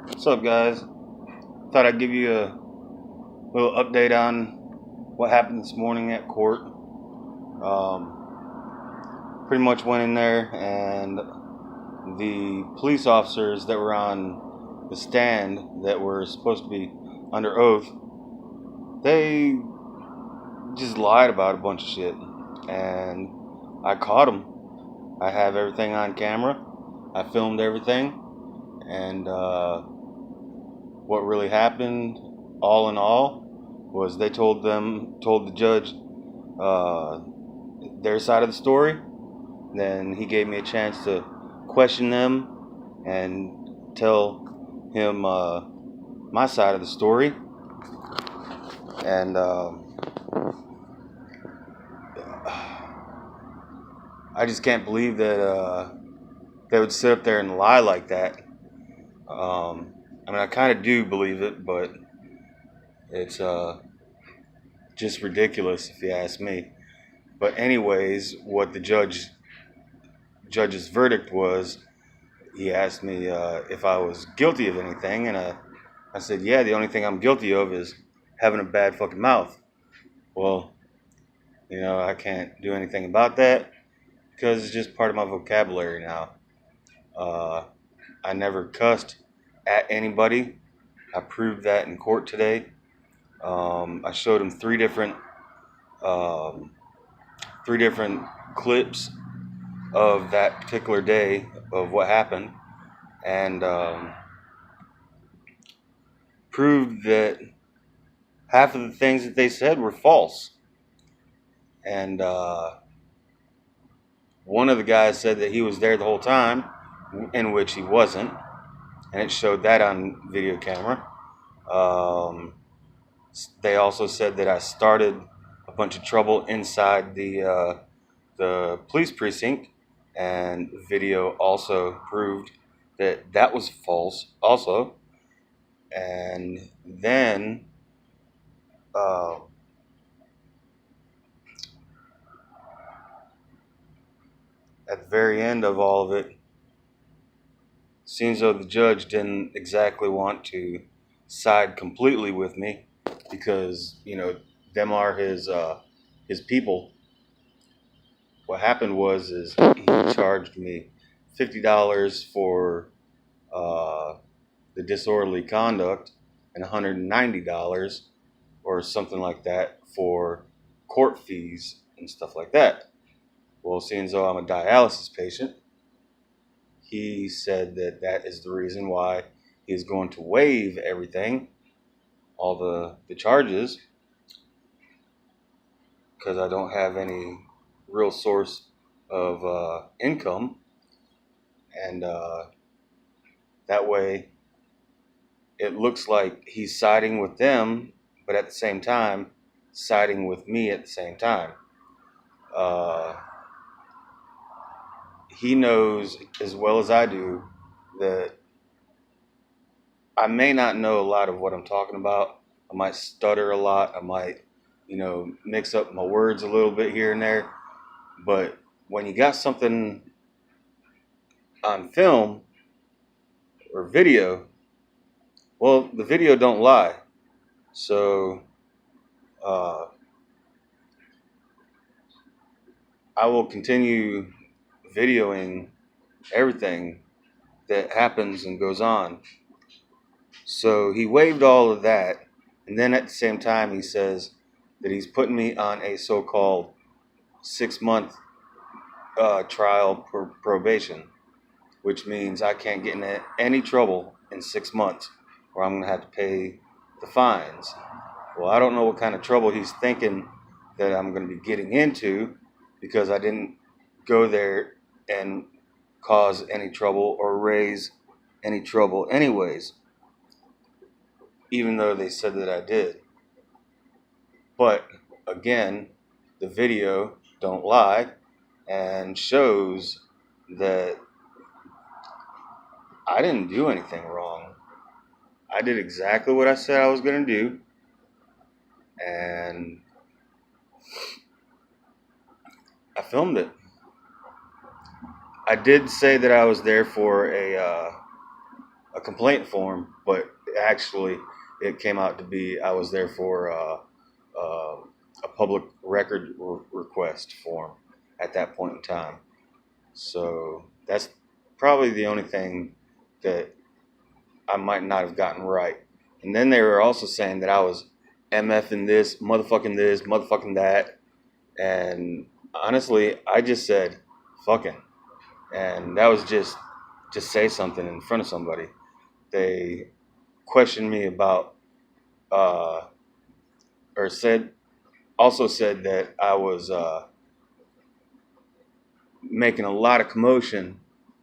What's up, guys? Thought I'd give you a little update on what happened this morning at court. Pretty much went in there, and the police officers that were on the stand that were supposed to be under oath, they just lied about a bunch of shit. And I caught them. I have everything on camera. I filmed everything. And what really happened, all in all, was they told the judge their side of the story. Then he gave me a chance to question them and tell him my side of the story. And I just can't believe that they would sit up there and lie like that. I mean, I kind of do believe it, but it's just ridiculous if you ask me. But anyways, what the judge's verdict was, he asked me if I was guilty of anything, and I said, yeah, the only thing I'm guilty of is having a bad fucking mouth. Well, I can't do anything about that because it's just part of my vocabulary now. I never cussed at anybody. I proved that in court today. I showed him three different clips of that particular day of what happened, and proved that half of the things that they said were false. And one of the guys said that he was there the whole time, in which he wasn't, and it showed that on video camera. They also said that I started a bunch of trouble inside the police precinct, and video also proved that that was false also. And then at the very end of all of it, seems though the judge didn't exactly want to side completely with me because them are his people. What happened was he charged me $50 for the disorderly conduct and $190 or something like that for court fees and stuff like that. Well, seeing as though I'm a dialysis patient, he said that that is the reason why he's going to waive everything, all the charges, because I don't have any real source of income. And that way it looks like he's siding with them, but at the same time siding with me at the same time. He knows as well as I do that I may not know a lot of what I'm talking about. I might stutter a lot. I might, mix up my words a little bit here and there. But when you got something on film or video, well, the video don't lie. So I will continue videoing everything that happens and goes on. So he waived all of that, and then at the same time he says that he's putting me on a so-called 6-month trial probation, which means I can't get in any trouble in 6 months, or I'm going to have to pay the fines. Well, I don't know what kind of trouble he's thinking that I'm going to be getting into, because I didn't go there and cause any trouble or raise any trouble anyways, even though they said that I did. But again, the video don't lie and shows that I didn't do anything wrong. I did exactly what I said I was going to do, and I filmed it. I did say that I was there for a a complaint form, but actually it came out to be I was there for a public record request form at that point in time. So that's probably the only thing that I might not have gotten right. And then they were also saying that I was MFing this, motherfucking that. And honestly, I just said, fucking. And that was just say something in front of somebody. They questioned me about, or also said that I was making a lot of commotion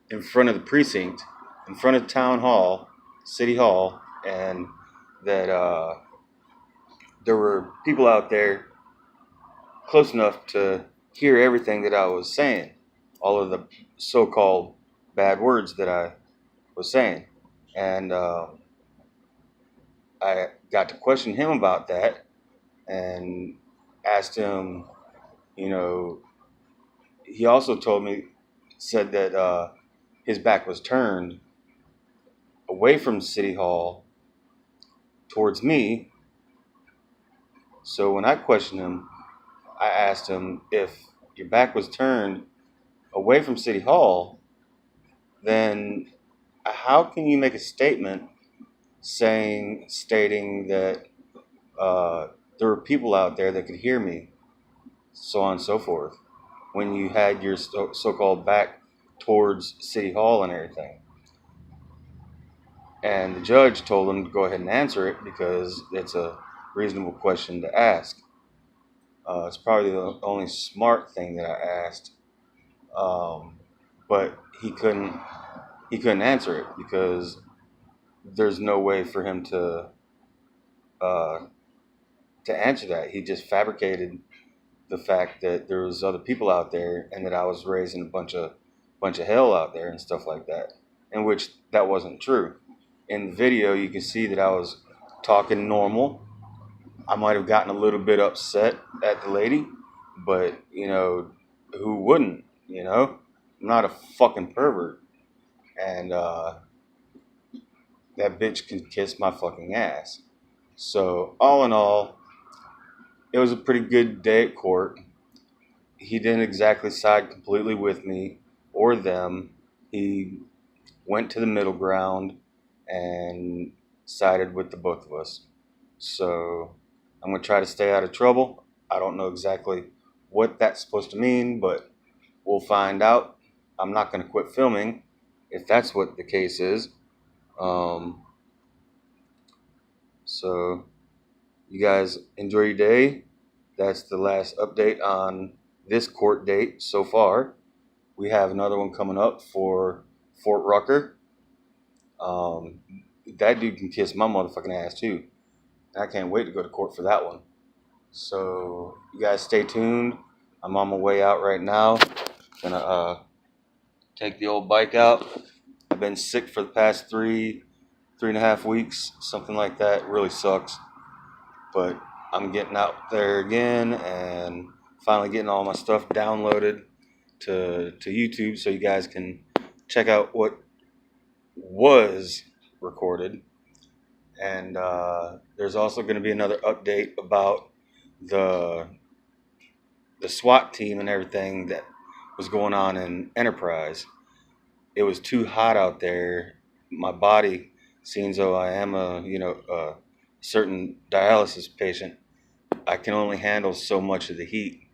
in front of the precinct, in front of town hall, city hall, and that there were people out there close enough to hear everything that I was saying, all of the so-called bad words that I was saying. And I got to question him about that and asked him, you know, he also said that his back was turned away from City Hall towards me. So when I questioned him, I asked him, if your back was turned away from City Hall, then how can you make a statement stating that there were people out there that could hear me, so on and so forth, when you had your so-called back towards City Hall and everything? And the judge told him to go ahead and answer it because it's a reasonable question to ask. It's probably the only smart thing that I asked, but he couldn't answer it because there's no way for him to answer that. He just fabricated the fact that there was other people out there and that I was raising a bunch of hell out there and stuff like that, in which that wasn't true. In the video, you can see that I was talking normal. I might have gotten a little bit upset at the lady, but, you know, who wouldn't, you know? I'm not a fucking pervert. And that bitch can kiss my fucking ass. So, all in all, it was a pretty good day at court. He didn't exactly side completely with me or them. He went to the middle ground and sided with the both of us. So I'm going to try to stay out of trouble. I don't know exactly what that's supposed to mean, but we'll find out. I'm not going to quit filming if that's what the case is. So you guys enjoy your day. That's the last update on this court date so far. We have another one coming up for Fort Rucker. That dude can kiss my motherfucking ass too. I can't wait to go to court for that one. So you guys stay tuned. I'm on my way out right now. Gonna take the old bike out. I've been sick for the past three and a half weeks, something like that. It really sucks. But I'm getting out there again and finally getting all my stuff downloaded to YouTube so you guys can check out what was recorded. And there's also going to be another update about the SWAT team and everything that was going on in Enterprise. It was too hot out there. My body, seeing as though I am a certain dialysis patient, I can only handle so much of the heat.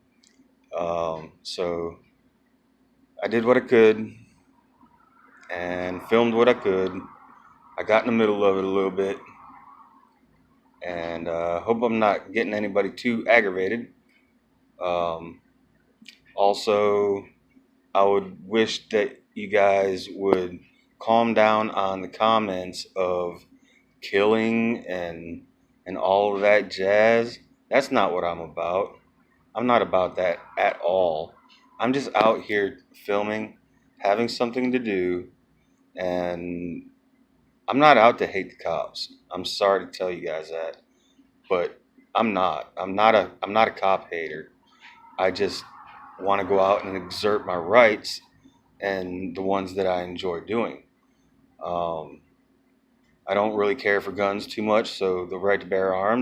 So I did what I could and filmed what I could. I got in the middle of it a little bit, and hope I'm not getting anybody too aggravated. Also, I would wish that you guys would calm down on the comments of killing and all of that jazz. That's not what I'm about. I'm not about that at all. I'm just out here filming, having something to do, and I'm not out to hate the cops. I'm sorry to tell you guys that, but I'm not. I'm not a cop hater. I just want to go out and exert my rights and the ones that I enjoy doing. I don't really care for guns too much, so the right to bear arms